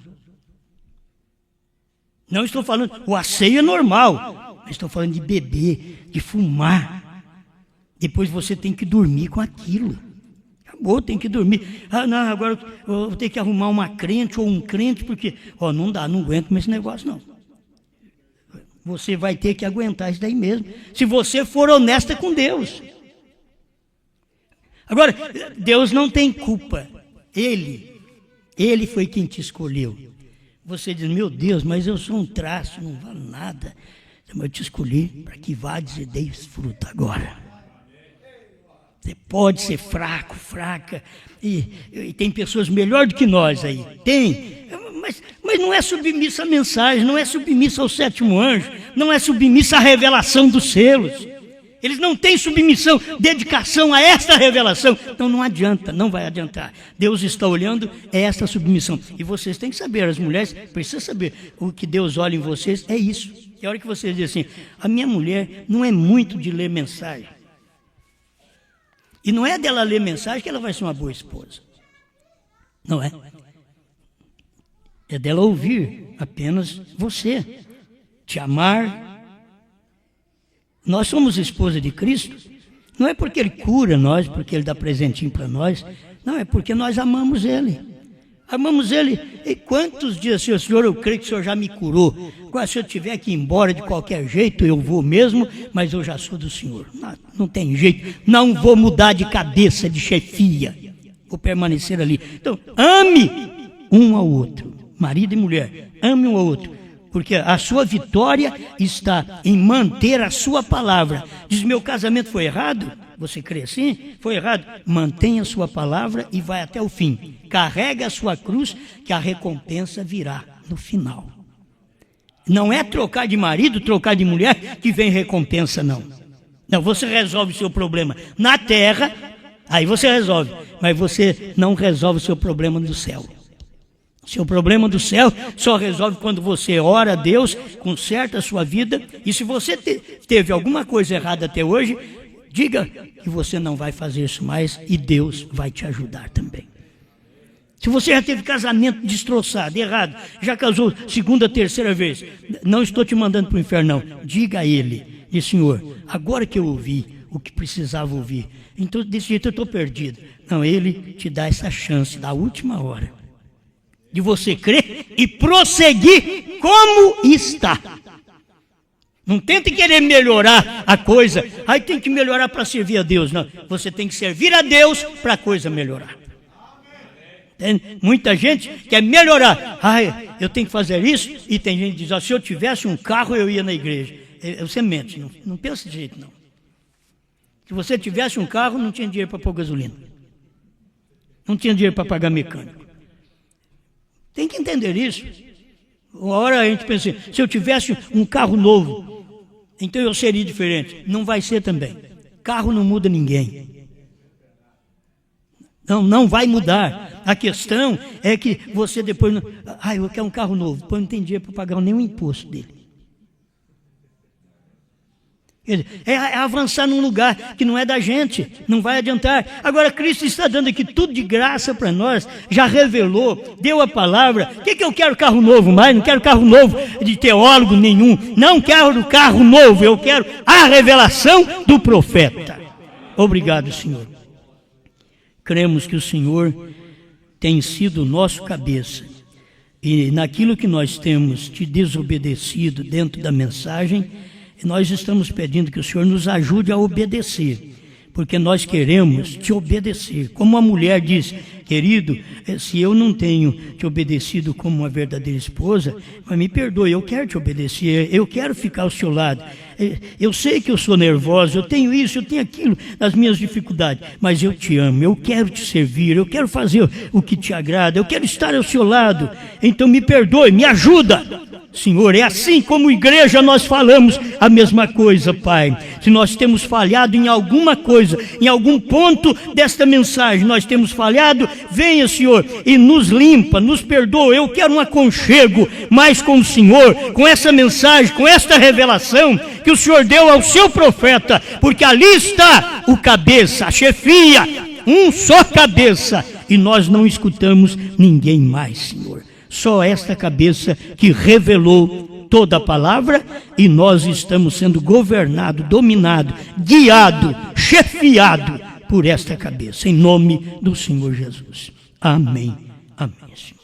Não estou falando, o asseio é normal, mas estou falando de beber, de fumar. Depois você tem que dormir com aquilo. Acabou, tem que dormir. Não, agora eu vou ter que arrumar uma crente ou um crente, porque não dá, não aguento mais esse negócio não. Você vai ter que aguentar isso daí mesmo, se você for honesta com Deus. Agora, Deus não tem culpa. Ele foi quem te escolheu. Você diz, meu Deus, mas eu sou um traço, não vale nada. Mas eu te escolhi para que vades e deis fruto agora. Você pode ser fraco, fraca, e tem pessoas melhor do que nós aí. Tem, mas não é submissa à mensagem, não é submissa ao sétimo anjo, não é submissa à revelação dos selos. Eles não têm submissão, dedicação a esta revelação. Então não adianta, não vai adiantar. Deus está olhando esta submissão. E vocês têm que saber, as mulheres precisam saber, o que Deus olha em vocês é isso. E a hora que vocês dizem assim, a minha mulher não é muito de ler mensagem. E não é dela ler mensagem que ela vai ser uma boa esposa. Não é. É dela ouvir apenas você, te amar. Nós somos esposa de Cristo, não é porque Ele cura nós, porque Ele dá presentinho para nós, não, é porque nós amamos Ele. Amamos Ele. E quantos dias, Senhor, eu creio que o Senhor já me curou. Agora, se eu tiver que ir embora de qualquer jeito, eu vou mesmo, mas eu já sou do Senhor. Não tem jeito, não vou mudar de cabeça, de chefia. Vou permanecer ali. Então, ame um ao outro, marido e mulher, ame um ao outro. Porque a sua vitória está em manter a sua palavra. Diz, meu casamento foi errado? Você crê assim? Foi errado? Mantenha a sua palavra e vai até o fim. Carrega a sua cruz, que a recompensa virá no final. Não é trocar de marido, trocar de mulher, que vem recompensa, não. Não, você resolve o seu problema na terra, aí você resolve. Mas você não resolve o seu problema no céu. Seu problema do céu só resolve quando você ora a Deus, conserta a sua vida. E se você teve alguma coisa errada até hoje, diga que você não vai fazer isso mais e Deus vai te ajudar também. Se você já teve casamento destroçado, errado, já casou segunda, terceira vez, não estou te mandando para o inferno, não. Diga a Ele, e Senhor, agora que eu ouvi o que precisava ouvir, então desse jeito eu estou perdido. Não, Ele te dá essa chance da última hora de você crer e prosseguir como está. Não tente querer melhorar a coisa. Aí tem que melhorar para servir a Deus. Não, você tem que servir a Deus para a coisa melhorar. Muita gente quer melhorar. Eu tenho que fazer isso. E tem gente que diz, se eu tivesse um carro eu ia na igreja. Você mente, não pensa desse jeito não. Se você tivesse um carro, não tinha dinheiro para pôr gasolina. Não tinha dinheiro para pagar mecânico. Tem que entender isso. Uma hora a gente pensa, se eu tivesse um carro novo, então eu seria diferente. Não vai ser também. Carro não muda ninguém. Não vai mudar. A questão é que você depois... eu quero um carro novo. Depois não tem dinheiro para pagar nenhum imposto dele. É avançar num lugar que não é da gente, não vai adiantar. Agora Cristo está dando aqui tudo de graça para nós, já revelou, deu a palavra. O que eu quero carro novo mais? Não quero carro novo de teólogo nenhum, não quero carro novo, eu quero a revelação do profeta. Obrigado, Senhor. Cremos que o Senhor tem sido o nosso cabeça, e naquilo que nós temos te desobedecido dentro da mensagem, nós estamos pedindo que o Senhor nos ajude a obedecer, porque nós queremos te obedecer. Como a mulher diz, querido, se eu não tenho te obedecido como uma verdadeira esposa, mas me perdoe, eu quero te obedecer, eu quero ficar ao seu lado. Eu sei que eu sou nervosa, eu tenho isso, eu tenho aquilo, as minhas dificuldades, mas eu te amo, eu quero te servir, eu quero fazer o que te agrada, eu quero estar ao seu lado. Então me perdoe, me ajuda. Senhor, é assim como igreja nós falamos a mesma coisa, Pai. Se nós temos falhado em alguma coisa, em algum ponto desta mensagem, nós temos falhado, venha, Senhor, e nos limpa, nos perdoa. Eu quero um aconchego mais com o Senhor, com essa mensagem, com esta revelação que o Senhor deu ao seu profeta, porque ali está o cabeça, a chefia, um só cabeça, e nós não escutamos ninguém mais, Senhor. Só esta cabeça que revelou toda a palavra, e nós estamos sendo governados, dominados, guiados, chefiados por esta cabeça, em nome do Senhor Jesus. Amém. Amém, Senhor.